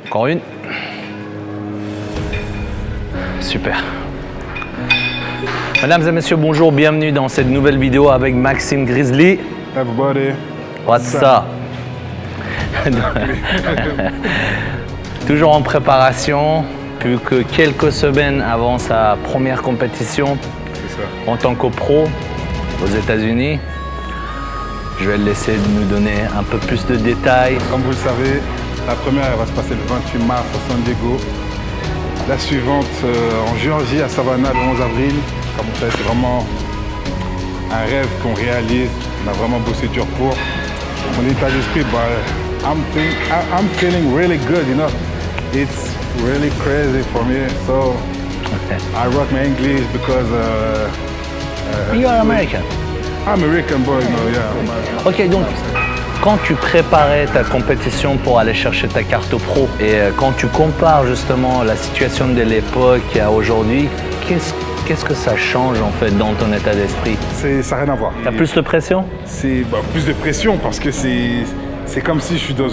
Encore une. Super. Mesdames et messieurs, bonjour, bienvenue dans cette nouvelle vidéo avec Maxime Grizzly. Everybody. What's up? Toujours en préparation, plus que quelques semaines avant sa première compétition en tant que pro aux États-Unis. Je vais le laisser nous donner un peu plus de détails. Comme vous le savez, la première elle va se passer le 28 mars à San Diego. La suivante en Géorgie à Savannah le 11 avril. Comme vous savez, c'est vraiment un rêve qu'on réalise. On a vraiment bossé dur pour. Mon état d'esprit, I'm feeling really good, you know. It's really crazy for me. So I rock my English because You are American. I'm American boy, you know, yeah. Ok, donc quand tu préparais ta compétition pour aller chercher ta carte pro et quand tu compares justement la situation de l'époque à aujourd'hui, qu'est-ce que ça change en fait dans ton état d'esprit? Ça n'a rien à voir. T'as plus de pression? C'est plus de pression parce que c'est comme si je suis dans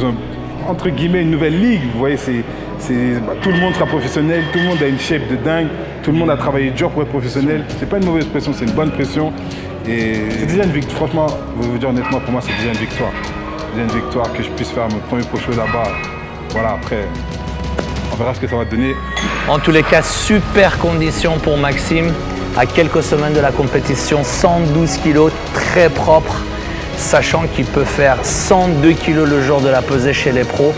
entre guillemets une nouvelle ligue. Vous voyez, tout le monde sera professionnel, tout le monde a une shape de dingue, tout le monde a travaillé dur pour être professionnel. C'est pas une mauvaise pression, c'est une bonne pression. Et c'est déjà une victoire. Franchement, je vais vous dire honnêtement, pour moi, c'est déjà une victoire. C'est déjà une victoire que je puisse faire mon premier pro show là-bas. Voilà, après, on verra ce que ça va donner. En tous les cas, super condition pour Maxime. À quelques semaines de la compétition, 112 kg, très propre, sachant qu'il peut faire 102 kg le jour de la pesée chez les pros,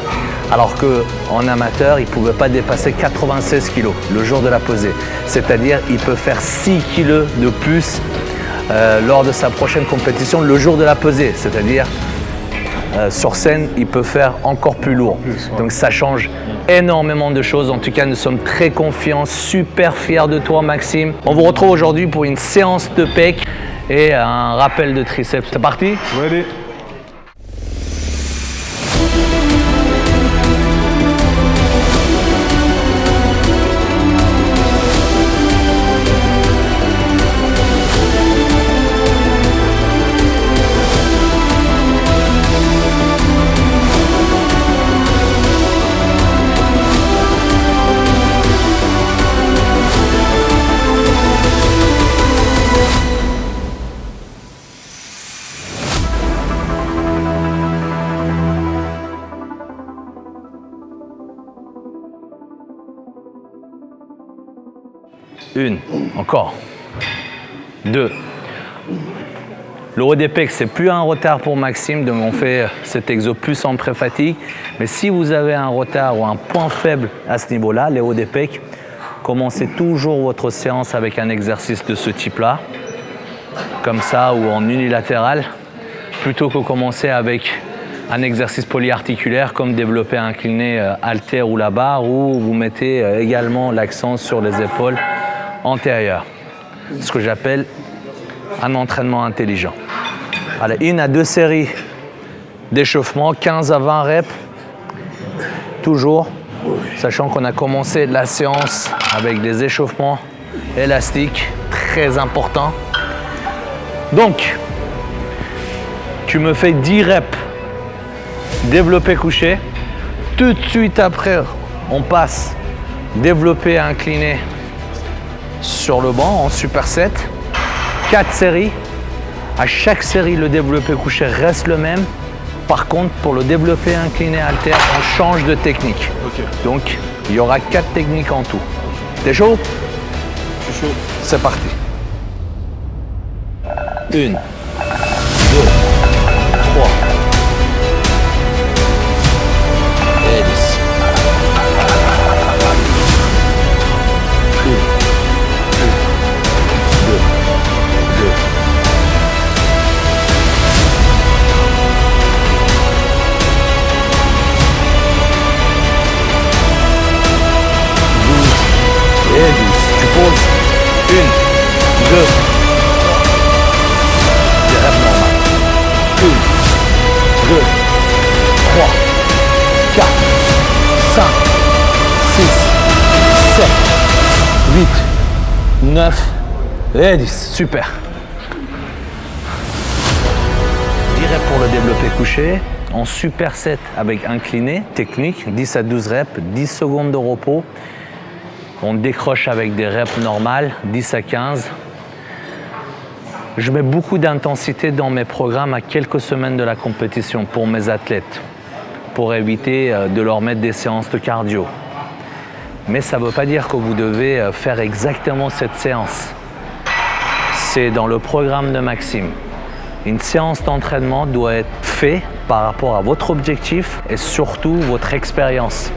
alors qu'en amateur, il ne pouvait pas dépasser 96 kg le jour de la pesée. C'est-à-dire qu'il peut faire 6 kg de plus lors de sa prochaine compétition le jour de la pesée. C'est-à-dire sur scène, il peut faire encore plus lourd. Donc ça change énormément de choses. En tout cas, nous sommes très confiants, super fiers de toi, Maxime. On vous retrouve aujourd'hui pour une séance de pec et un rappel de triceps. C'est parti? Ready. Une, encore. Deux. Le haut des pecs, c'est plus un retard pour Maxime, donc on fait cet exo plus en pré-fatigue. Mais si vous avez un retard ou un point faible à ce niveau-là, les hauts des pecs, commencez toujours votre séance avec un exercice de ce type-là, comme ça ou en unilatéral, plutôt que commencer avec un exercice polyarticulaire comme développer incliné haltère ou la barre, où vous mettez également l'accent sur les épaules antérieures. Ce que j'appelle un entraînement intelligent. Allez, 1 à 2 séries d'échauffement, 15 à 20 reps, toujours, sachant qu'on a commencé la séance avec des échauffements élastiques, très importants. Donc, tu me fais 10 reps développé couché. Tout de suite après, on passe développé incliné sur le banc en superset. 4 séries. À chaque série, le développé couché reste le même. Par contre, pour le développé incliné haltère, on change de technique. Okay. Donc, il y aura 4 techniques en tout. T'es chaud? Je suis chaud. C'est parti. 1, 2, 3, 10. 9 et 10. Super. 10 reps pour le développé couché. en superset avec incliné, technique, 10 à 12 reps, 10 secondes de repos. On décroche avec des reps normales, 10 à 15. Je mets beaucoup d'intensité dans mes programmes à quelques semaines de la compétition pour mes athlètes, pour éviter de leur mettre des séances de cardio. Mais ça ne veut pas dire que vous devez faire exactement cette séance. C'est dans le programme de Maxime. Une séance d'entraînement doit être faite par rapport à votre objectif et surtout votre expérience.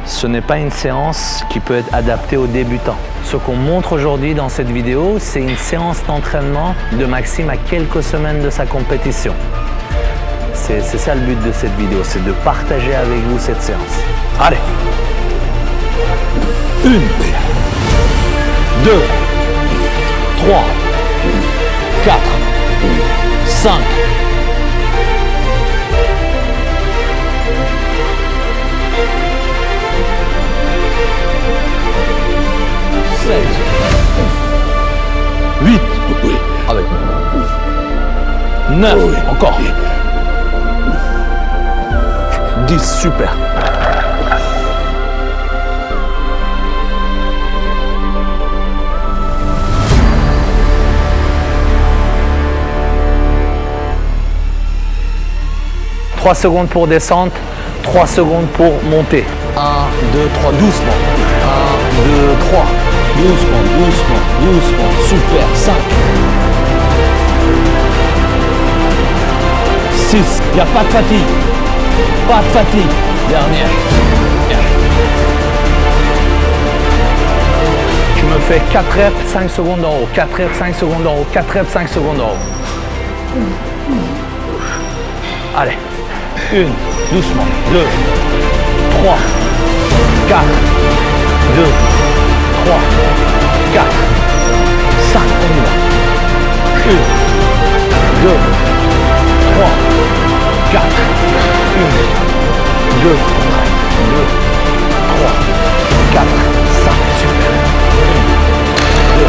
Ce n'est pas une séance qui peut être adaptée aux débutants. Ce qu'on montre aujourd'hui dans cette vidéo, c'est une séance d'entraînement de Maxime à quelques semaines de sa compétition. C'est ça le but de cette vidéo, c'est de partager avec vous cette séance. Allez! 1, 2, 3, 4, 5, 7, 8, avec 9, encore 10, super. « 3 secondes pour descendre, 3 secondes pour monter. 1, 2, 3, doucement. 1, 2, 3. Doucement, doucement, doucement. Super. 5. 6. Il n'y a pas de fatigue. Pas de fatigue. Dernière. Tu me fais 4 reps, 5 secondes en haut. 4 reps, 5 secondes en haut. 4 reps, 5 secondes en haut. Allez. 1, doucement, 2, 3, 4, 2, 3, 4, 5, on y va. 1, 2, 3, 4, 1, 2, 3, 4, 5, super. 1, 2,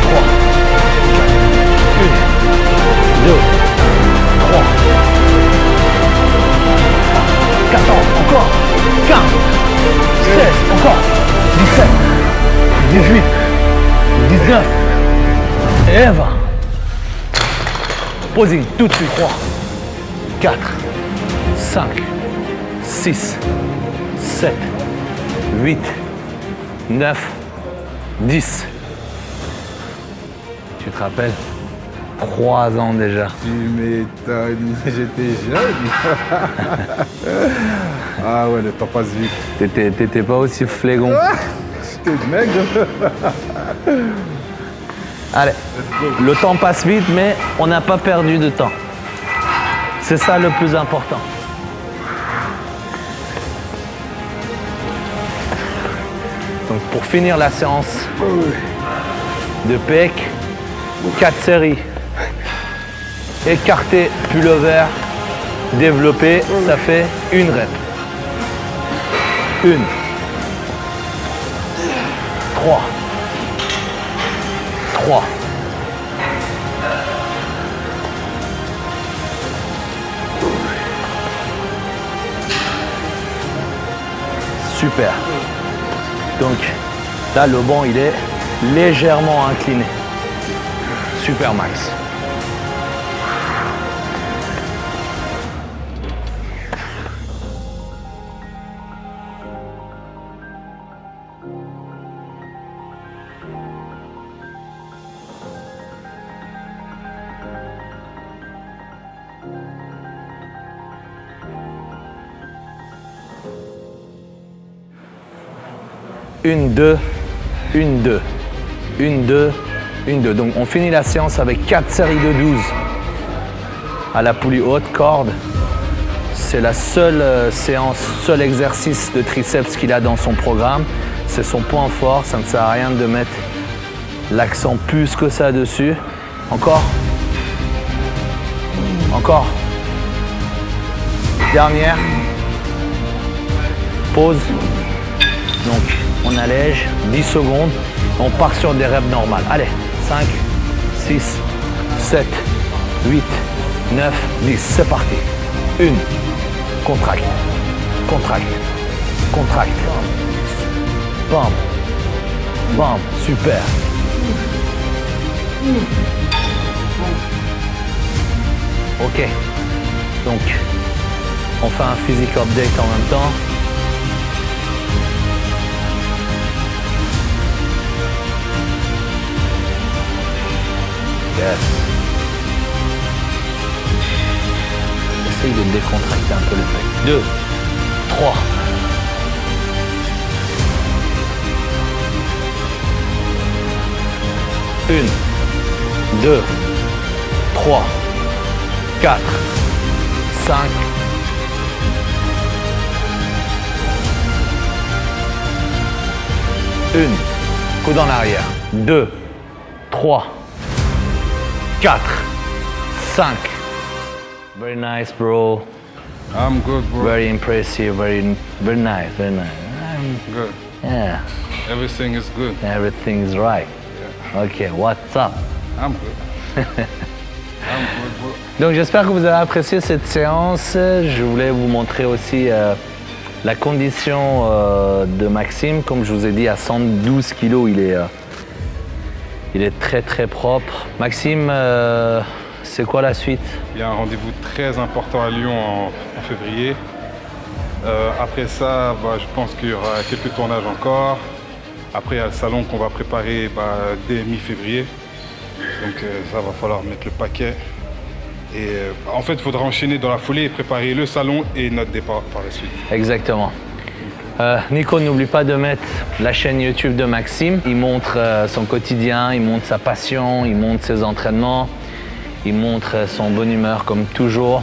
3, 1, 2, 3, 14, encore 15, 16, encore 17, 18, 19 et 20. Posing tout de suite. 3, 4, 5, 6, 7, 8, 9, 10. Tu te rappelles? 3 ans déjà. Tu m'étonnes, j'étais jeune. Ah ouais, le temps passe vite. T'étais pas aussi flégon. J'étais maigre. Allez, le temps passe vite, mais on n'a pas perdu de temps. C'est ça le plus important. Donc pour finir la séance de pec, 4 séries. Écarté, pullover, développé, ça fait une rep. 1, 3, 3, super. Donc là, le banc, il est légèrement incliné. Super max. Une, deux, une, deux, une, deux, une, deux. Donc on finit la séance avec 4 séries de 12 à la poulie haute, corde. C'est la seule séance, seul exercice de triceps qu'il a dans son programme. C'est son point fort, ça ne sert à rien de mettre l'accent plus que ça dessus. Encore. Encore. Dernière. Pause. Donc on allège, 10 secondes, on part sur des reps normales. Allez, 5, 6, 7, 8, 9, 10, c'est parti. Une. Contracte. Contracte. Contracte. Bam. Bam. Super. Ok. Donc, on fait un physique update en même temps. Yes. Essaye de décontracter un peu le pec. 2, 3. Une, 2, 3, 4, 5. Une, coude en arrière. 2, 3, 4, 5. Very nice, bro. I'm good, bro. Very impressive. Very nice. Very nice. Good. Yeah, Everything is good. everything's right. Ok, what's up? I'm good. I'm good, bro. Donc j'espère que vous avez apprécié cette séance. Je voulais vous montrer aussi la condition de Maxime. Comme je vous ai dit, à 112 kilos, il est très très propre. Maxime, c'est quoi la suite? Il y a un rendez-vous très important à Lyon en février. Après ça, je pense qu'il y aura quelques tournages encore. Après, il y a le salon qu'on va préparer dès mi-février. Donc ça va falloir mettre le paquet. Et en fait, il faudra enchaîner dans la foulée et préparer le salon et notre départ par la suite. Exactement. Nico, n'oublie pas de mettre la chaîne YouTube de Maxime. Il montre son quotidien, il montre sa passion, il montre ses entraînements, il montre son bonne humeur comme toujours.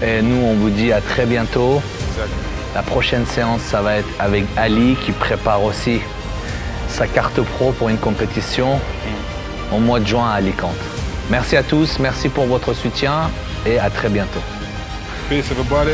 Et nous, on vous dit à très bientôt. Exact. La prochaine séance, ça va être avec Ali qui prépare aussi sa carte pro pour une compétition au mois de juin à Alicante. Merci à tous, merci pour votre soutien et à très bientôt. Peace, everybody.